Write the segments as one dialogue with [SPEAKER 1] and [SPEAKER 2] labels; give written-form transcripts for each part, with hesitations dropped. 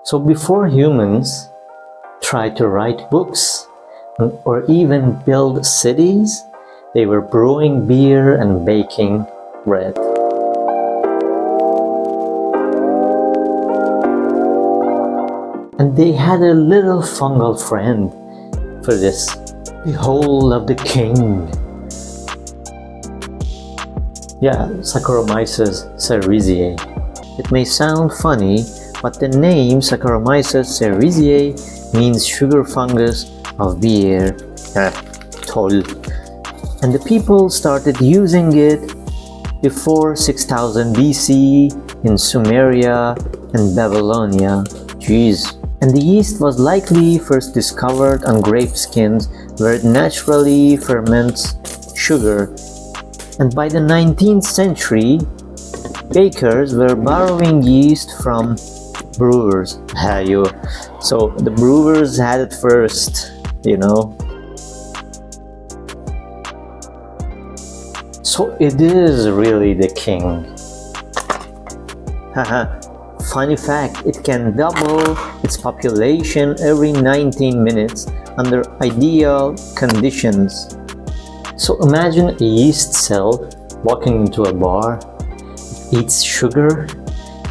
[SPEAKER 1] So before humans tried to write books or even build cities, they were brewing beer and baking bread. And they had a little fungal friend for this, the whole of the king. Yeah, Saccharomyces cerevisiae. It may sound funny, but the name Saccharomyces cerevisiae means sugar fungus of beer. Toll. And the people started using it before 6000 BC in Sumeria and Babylonia. Jeez. And the yeast was likely first discovered on grape skins where it naturally ferments sugar. And by the 19th century, bakers were borrowing yeast from brewers. So the brewers had it first, you know. So it is really the king. Haha. Funny fact, it can double its population every 19 minutes under ideal conditions. So imagine a yeast cell walking into a bar, eats sugar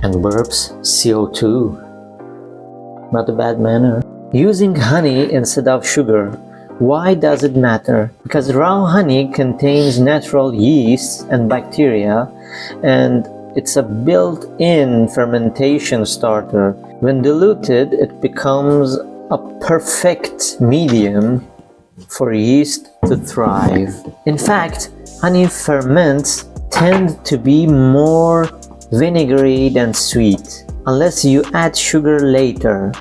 [SPEAKER 1] and burps CO2. Not a bad manner. Using honey instead of sugar. Why does it matter? Because raw honey contains natural yeast and bacteria, and it's a built-in fermentation starter. When diluted, it becomes a perfect medium for yeast to thrive. In fact, honey ferments tend to be more vinegary than sweet, unless you add sugar later.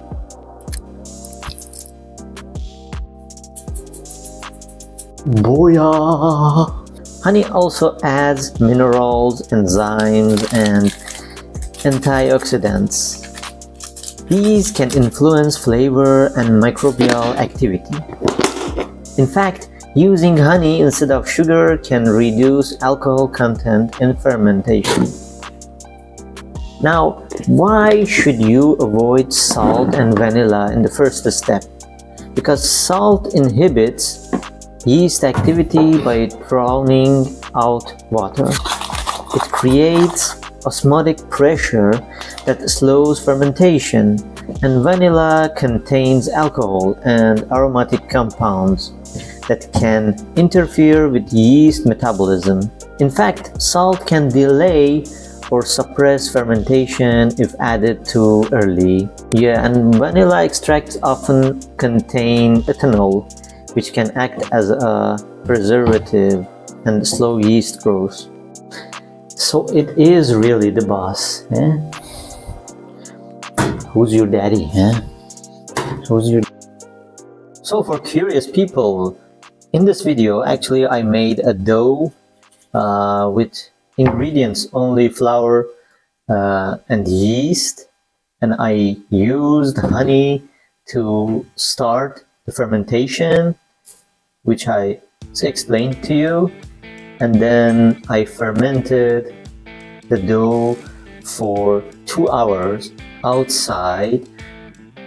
[SPEAKER 1] Booyah! Honey also adds minerals, enzymes, and antioxidants. These can influence flavor and microbial activity. In fact, using honey instead of sugar can reduce alcohol content in fermentation. Now, why should you avoid salt and vanilla in the first step? Because salt inhibits yeast activity by drowning out water. It creates osmotic pressure that slows fermentation, and vanilla contains alcohol and aromatic compounds that can interfere with yeast metabolism. In fact, salt can delay or suppress fermentation if added too early. Yeah, and vanilla extracts often contain ethanol, which can act as a preservative and slow yeast growth. So it is really the boss. Eh? Who's your daddy? Eh? So for curious people, in this video, actually I made a dough with ingredients only flour and yeast, and I used honey to start the fermentation, which I explained to you, and then I fermented the dough for 2 hours outside,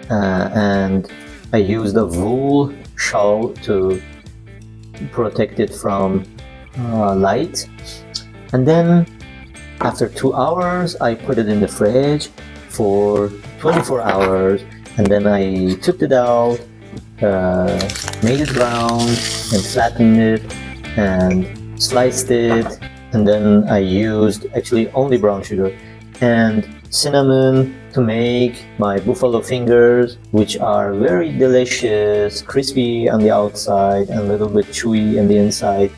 [SPEAKER 1] and I used a wool shawl to protect it from light. And then after 2 hours I put it in the fridge for 24 hours, and then I took it out, made it round and flattened it and sliced it, and then I used actually only brown sugar and cinnamon to make my buffalo fingers, which are very delicious, crispy on the outside and a little bit chewy on the inside.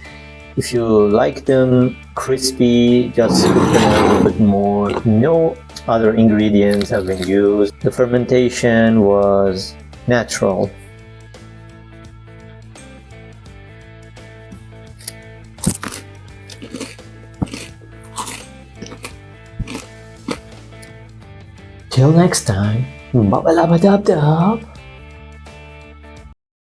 [SPEAKER 1] If you like them crispy, just cook them a little bit more. No other ingredients have been used. The fermentation was natural. Till next time, baba-laba-dub-dub.